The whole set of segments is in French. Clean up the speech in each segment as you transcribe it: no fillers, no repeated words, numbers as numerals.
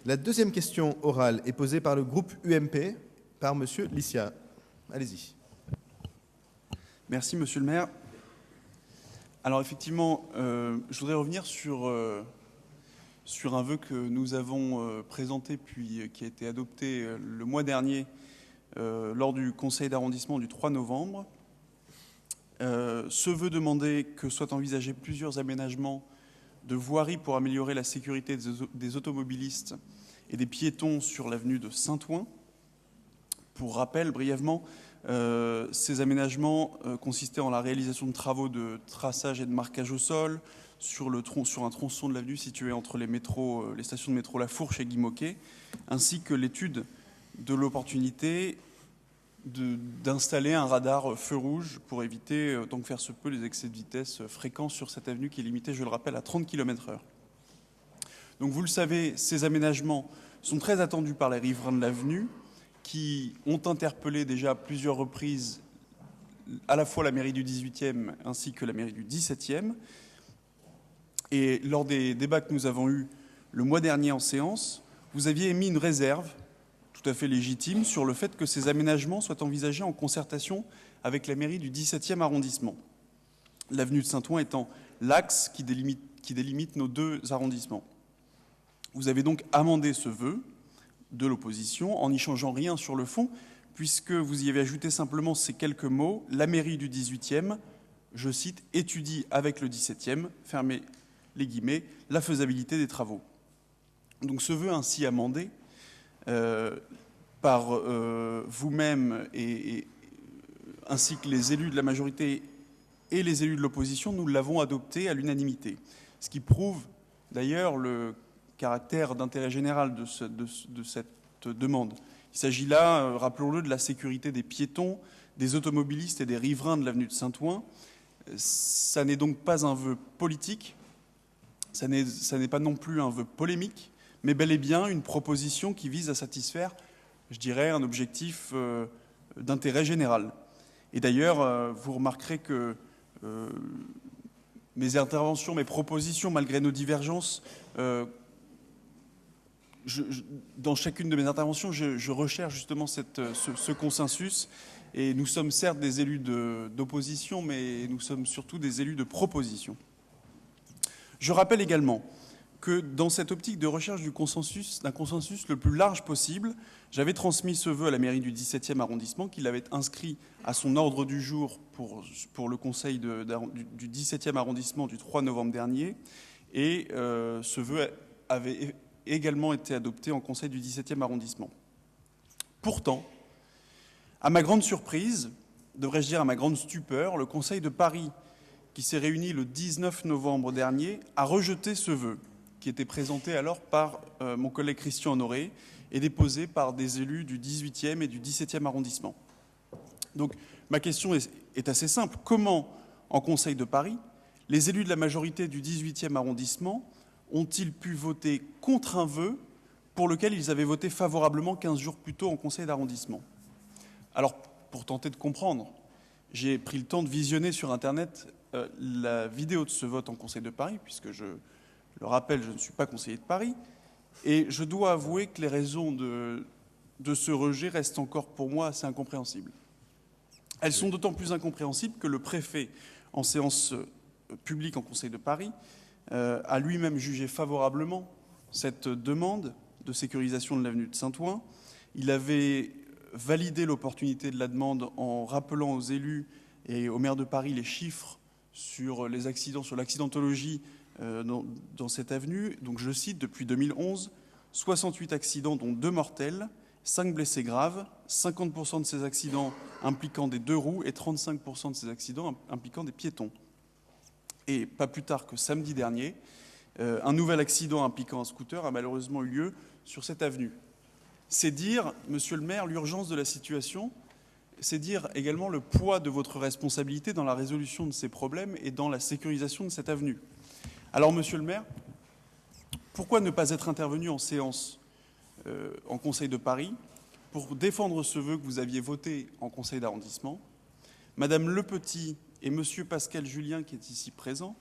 La deuxième question orale est posée par le groupe UMP, par Monsieur Licia. Allez-y. Merci, Monsieur le maire. Alors effectivement, je voudrais revenir sur un vœu que nous avons présenté puis qui a été adopté le mois dernier lors du conseil d'arrondissement du 3 novembre. Ce vœu demandait que soient envisagés plusieurs aménagements de voirie pour améliorer la sécurité des automobilistes et des piétons sur l'avenue de Saint-Ouen. Pour rappel, brièvement, ces aménagements consistaient en la réalisation de travaux de traçage et de marquage au sol sur un tronçon de l'avenue situé entre les stations de métro La Fourche et Guy Môquet, ainsi que l'étude de l'opportunité d'installer un radar feu rouge pour éviter, autant que faire se peut, les excès de vitesse fréquents sur cette avenue qui est limitée, je le rappelle, à 30 km/h. Donc vous le savez, ces aménagements sont très attendus par les riverains de l'avenue qui ont interpellé déjà à plusieurs reprises à la fois la mairie du 18e ainsi que la mairie du 17e. Et lors des débats que nous avons eus le mois dernier en séance, vous aviez émis une réserve tout à fait légitime sur le fait que ces aménagements soient envisagés en concertation avec la mairie du 17e arrondissement. L'avenue de Saint-Ouen étant l'axe qui délimite nos deux arrondissements. Vous avez donc amendé ce vœu de l'opposition en n'y changeant rien sur le fond, puisque vous y avez ajouté simplement ces quelques mots, la mairie du 18e, je cite, étudie avec le 17e, fermez les guillemets, la faisabilité des travaux. Donc ce vœu ainsi amendé par vous-même ainsi que les élus de la majorité et les élus de l'opposition, nous l'avons adopté à l'unanimité. Ce qui prouve d'ailleurs le caractère d'intérêt général de cette demande. Il s'agit là, rappelons-le, de la sécurité des piétons, des automobilistes et des riverains de l'avenue de Saint-Ouen. Ça n'est donc pas un vœu politique, ça n'est pas non plus un vœu polémique, mais bel et bien une proposition qui vise à satisfaire, je dirais, un objectif d'intérêt général. Et d'ailleurs, vous remarquerez que mes interventions, mes propositions, malgré nos divergences, dans chacune de mes interventions, je recherche justement ce consensus. Et nous sommes certes des élus d'opposition, mais nous sommes surtout des élus de proposition. Je rappelle également que dans cette optique de recherche d'un consensus le plus large possible, j'avais transmis ce vœu à la mairie du 17e arrondissement, qui l'avait inscrit à son ordre du jour pour le conseil du 17e arrondissement du 3 novembre dernier. Et ce vœu avait également été adopté en conseil du 17e arrondissement. Pourtant, à ma grande surprise, devrais-je dire à ma grande stupeur, le Conseil de Paris, qui s'est réuni le 19 novembre dernier, a rejeté ce vœu, qui était présenté alors par mon collègue Christian Honoré et déposé par des élus du 18e et du 17e arrondissement. Donc ma question est assez simple. Comment, en Conseil de Paris, les élus de la majorité du 18e arrondissement ont-ils pu voter contre un vœu pour lequel ils avaient voté favorablement 15 jours plus tôt en Conseil d'arrondissement? Alors, pour tenter de comprendre, j'ai pris le temps de visionner sur Internet la vidéo de ce vote en Conseil de Paris, puisque je le rappelle, je ne suis pas conseiller de Paris, et je dois avouer que les raisons de ce rejet restent encore pour moi assez incompréhensibles. Elles sont d'autant plus incompréhensibles que le préfet, en séance publique en Conseil de Paris, a lui-même jugé favorablement cette demande de sécurisation de l'avenue de Saint-Ouen. Il avait validé l'opportunité de la demande en rappelant aux élus et au maire de Paris les chiffres sur les accidents, sur l'accidentologie dans cette avenue. Donc je cite, depuis 2011, 68 accidents dont 2 mortels, 5 blessés graves, 50% de ces accidents impliquant des 2 roues et 35% de ces accidents impliquant des piétons. Et pas plus tard que samedi dernier, un nouvel accident impliquant un scooter a malheureusement eu lieu sur cette avenue. C'est dire, monsieur le maire, l'urgence de la situation, c'est dire également le poids de votre responsabilité dans la résolution de ces problèmes et dans la sécurisation de cette avenue. Alors, monsieur le maire, pourquoi ne pas être intervenu en séance en Conseil de Paris pour défendre ce vœu que vous aviez voté en Conseil d'arrondissement? Madame Lepetit et monsieur Pascal Julien, qui est ici présent,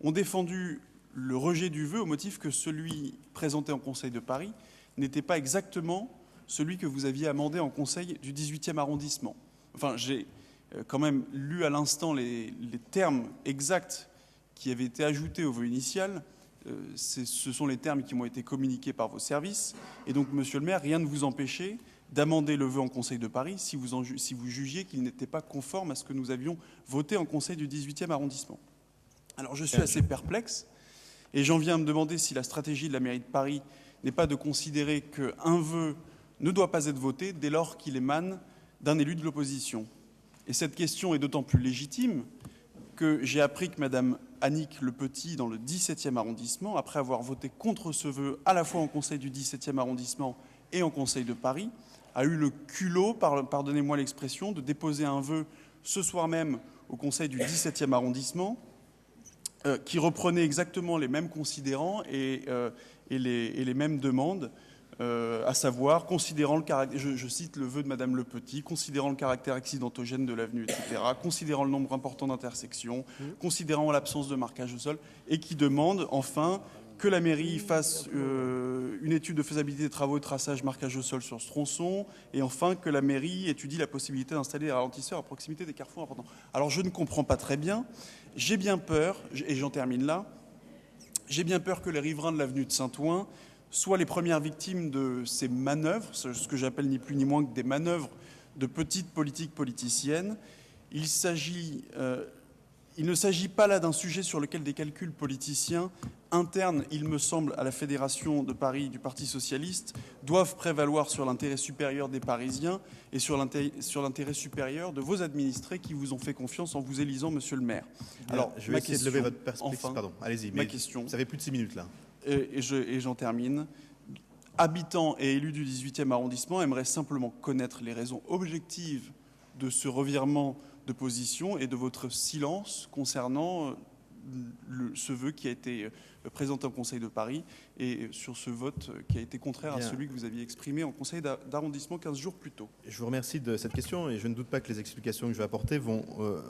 ont défendu le rejet du vœu au motif que celui présenté en Conseil de Paris n'était pas exactement celui que vous aviez amendé en conseil du 18e arrondissement. Enfin, j'ai quand même lu à l'instant les termes exacts qui avaient été ajoutés au vœu initial. Ce sont les termes qui m'ont été communiqués par vos services. Et donc, monsieur le maire, rien ne vous empêchait d'amender le vœu en Conseil de Paris si vous jugiez qu'il n'était pas conforme à ce que nous avions voté en Conseil du 18e arrondissement. Alors, je suis assez perplexe et j'en viens à me demander si la stratégie de la mairie de Paris n'est pas de considérer qu'un vœu ne doit pas être voté dès lors qu'il émane d'un élu de l'opposition. Et cette question est d'autant plus légitime que j'ai appris que Madame Annick Le Petit, dans le 17e arrondissement, après avoir voté contre ce vœu à la fois en Conseil du 17e arrondissement et en Conseil de Paris, a eu le culot, pardonnez-moi l'expression, de déposer un vœu ce soir même au Conseil du 17e arrondissement, qui reprenait exactement les mêmes considérants et les mêmes demandes, à savoir, considérant le caractère, je cite le vœu de Madame Le Petit, considérant le caractère accidentogène de l'avenue, etc., considérant le nombre important d'intersections, considérant l'absence de marquage au sol, et qui demande enfin que la mairie fasse une étude de faisabilité des travaux de traçage marquage au sol sur ce tronçon, et enfin que la mairie étudie la possibilité d'installer des ralentisseurs à proximité des carrefours importants. Alors je ne comprends pas très bien, j'ai bien peur, et j'en termine là, j'ai bien peur que les riverains de l'avenue de Saint-Ouen soient les premières victimes de ces manœuvres, ce que j'appelle ni plus ni moins que des manœuvres de petites politiques politiciennes. Il ne s'agit pas là d'un sujet sur lequel des calculs politiciens internes, il me semble, à la Fédération de Paris du Parti socialiste, doivent prévaloir sur l'intérêt supérieur des Parisiens et sur l'intérêt supérieur de vos administrés qui vous ont fait confiance en vous élisant, monsieur le maire. Alors, je vais essayer de lever votre perspective. Enfin, pardon, allez-y. Ma question. Vous avez plus de 6 minutes là. Et j'en termine. Habitants et élus du 18e arrondissement aimeraient simplement connaître les raisons objectives de ce revirement de position et de votre silence concernant ce vœu qui a été présenté au Conseil de Paris et sur ce vote qui a été contraire à celui que vous aviez exprimé en Conseil d'arrondissement 15 jours plus tôt. Je vous remercie de cette question et je ne doute pas que les explications que je vais apporter vont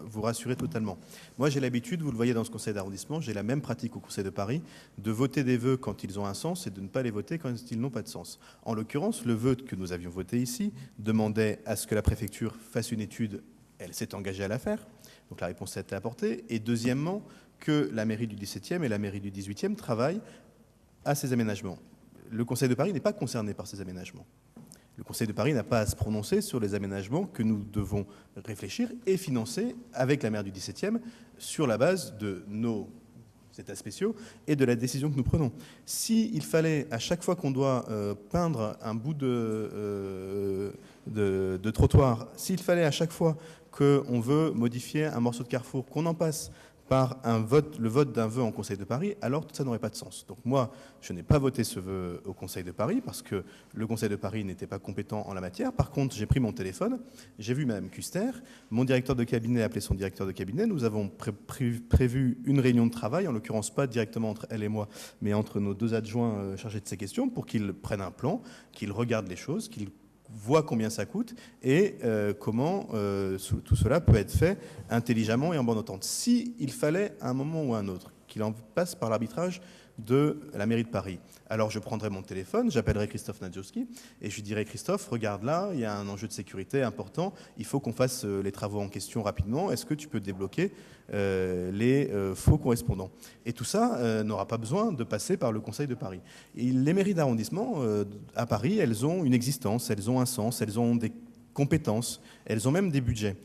vous rassurer totalement. Moi, j'ai l'habitude, vous le voyez dans ce Conseil d'arrondissement, j'ai la même pratique au Conseil de Paris, de voter des vœux quand ils ont un sens et de ne pas les voter quand ils n'ont pas de sens. En l'occurrence, le vœu que nous avions voté ici demandait à ce que la préfecture fasse une étude. Elle s'est engagée à la faire, donc la réponse a été apportée. Et deuxièmement, que la mairie du 17e et la mairie du 18e travaillent à ces aménagements. Le Conseil de Paris n'est pas concerné par ces aménagements. Le Conseil de Paris n'a pas à se prononcer sur les aménagements que nous devons réfléchir et financer avec la maire du 17e sur la base de nos états spéciaux et de la décision que nous prenons. S'il fallait, à chaque fois qu'on doit peindre un bout de trottoir, s'il fallait à chaque fois qu'on veut modifier un morceau de carrefour, qu'on en passe par le vote d'un vœu en Conseil de Paris, alors tout ça n'aurait pas de sens. Donc moi, je n'ai pas voté ce vœu au Conseil de Paris parce que le Conseil de Paris n'était pas compétent en la matière. Par contre, j'ai pris mon téléphone, j'ai vu Mme Kuster, mon directeur de cabinet a appelé son directeur de cabinet, nous avons prévu une réunion de travail, en l'occurrence pas directement entre elle et moi, mais entre nos deux adjoints chargés de ces questions, pour qu'ils prennent un plan, qu'ils regardent les choses, qu'ils voit combien ça coûte et comment tout cela peut être fait intelligemment et en bonne entente. S'il fallait à un moment ou à un autre qu'il en passe par l'arbitrage de la mairie de Paris, alors je prendrai mon téléphone, j'appellerai Christophe Nadjowski et je lui dirai: Christophe, regarde là, il y a un enjeu de sécurité important, il faut qu'on fasse les travaux en question rapidement, est-ce que tu peux débloquer les faux correspondants? Et tout ça n'aura pas besoin de passer par le Conseil de Paris. Et les mairies d'arrondissement à Paris, elles ont une existence, elles ont un sens, elles ont des compétences, elles ont même des budgets.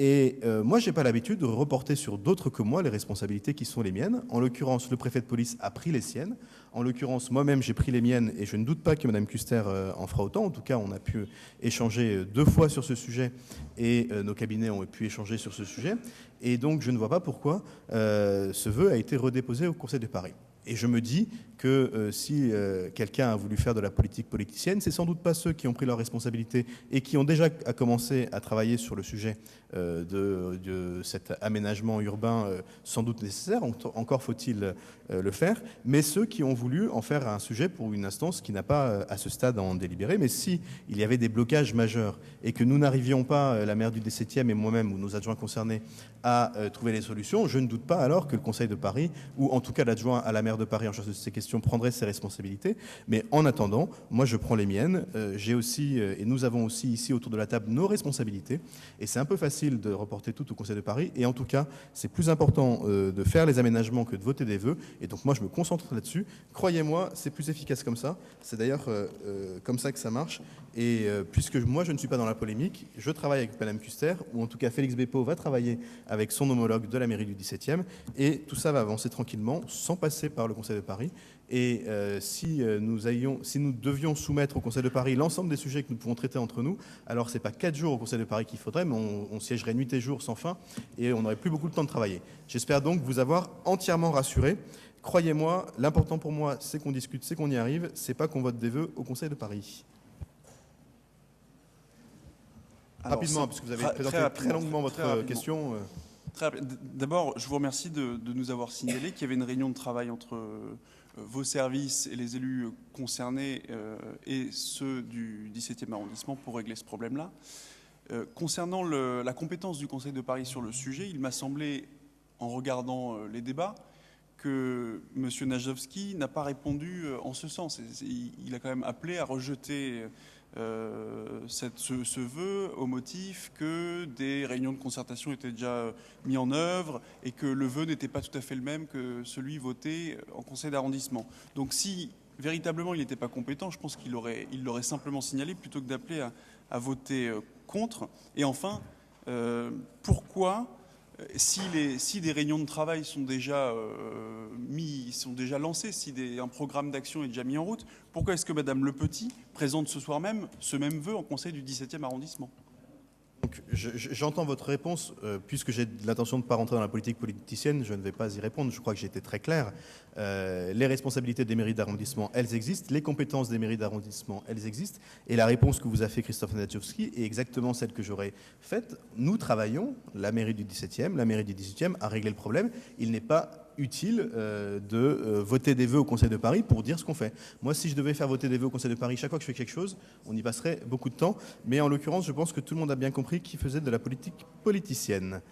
Et moi, je n'ai pas l'habitude de reporter sur d'autres que moi les responsabilités qui sont les miennes. En l'occurrence, le préfet de police a pris les siennes. En l'occurrence, moi-même, j'ai pris les miennes et je ne doute pas que Mme Kuster en fera autant. En tout cas, on a pu échanger 2 fois sur ce sujet et nos cabinets ont pu échanger sur ce sujet. Et donc, je ne vois pas pourquoi ce vœu a été redéposé au Conseil de Paris. Et je me dis que si quelqu'un a voulu faire de la politique politicienne, c'est sans doute pas ceux qui ont pris leurs responsabilités et qui ont déjà commencé à travailler sur le sujet de cet aménagement urbain sans doute nécessaire, encore faut-il le faire, mais ceux qui ont voulu en faire un sujet pour une instance qui n'a pas à ce stade à en délibérer. Mais si il y avait des blocages majeurs et que nous n'arrivions pas, la maire du 17e et moi-même ou nos adjoints concernés, à trouver les solutions, je ne doute pas alors que le Conseil de Paris, ou en tout cas l'adjoint à la maire de Paris en charge de ces questions prendrait ses responsabilités. Mais en attendant, moi je prends les miennes. J'ai aussi, et nous avons aussi ici autour de la table nos responsabilités. Et c'est un peu facile de reporter tout au Conseil de Paris. Et en tout cas, c'est plus important de faire les aménagements que de voter des vœux. Et donc moi je me concentre là-dessus. Croyez-moi, c'est plus efficace comme ça. C'est d'ailleurs comme ça que ça marche. Et puisque moi je ne suis pas dans la polémique, je travaille avec Madame Kuster, ou en tout cas Félix Bépaud va travailler avec son homologue de la mairie du 17e, et tout ça va avancer tranquillement, sans passer par le Conseil de Paris. Et si nous devions soumettre au Conseil de Paris l'ensemble des sujets que nous pouvons traiter entre nous, alors ce n'est pas 4 jours au Conseil de Paris qu'il faudrait, mais on siégerait nuit et jour sans fin, et on n'aurait plus beaucoup de temps de travailler. J'espère donc vous avoir entièrement rassuré. Croyez-moi, l'important pour moi, c'est qu'on discute, c'est qu'on y arrive, c'est pas qu'on vote des vœux au Conseil de Paris. Alors, rapidement, parce que vous avez présenté très longuement votre question. D'abord, je vous remercie de nous avoir signalé qu'il y avait une réunion de travail entre vos services et les élus concernés et ceux du 17e arrondissement pour régler ce problème-là. Concernant la compétence du Conseil de Paris sur le sujet, il m'a semblé, en regardant les débats, que M. Najowski n'a pas répondu en ce sens. Il a quand même appelé à rejeter ce vœu au motif que des réunions de concertation étaient déjà mises en œuvre et que le vœu n'était pas tout à fait le même que celui voté en conseil d'arrondissement. Donc si véritablement il n'était pas compétent, je pense qu'il l'aurait simplement signalé plutôt que d'appeler à voter contre. Et enfin, pourquoi si des réunions de travail sont déjà lancées, si un programme d'action est déjà mis en route, pourquoi est-ce que Madame Le Petit présente ce soir même ce même vœu en conseil du 17e arrondissement ? Donc, j'entends votre réponse. Puisque j'ai l'intention de ne pas rentrer dans la politique politicienne, je ne vais pas y répondre. Je crois que j'ai été très clair. Les responsabilités des mairies d'arrondissement, elles existent. Les compétences des mairies d'arrondissement, elles existent. Et la réponse que vous a fait Christophe Najowski est exactement celle que j'aurais faite. Nous travaillons, la mairie du 17e, la mairie du 18e, à régler le problème. Il n'est pas utile de voter des vœux au Conseil de Paris pour dire ce qu'on fait. Moi, si je devais faire voter des vœux au Conseil de Paris chaque fois que je fais quelque chose, on y passerait beaucoup de temps. Mais en l'occurrence, je pense que tout le monde a bien compris qui faisait de la politique politicienne.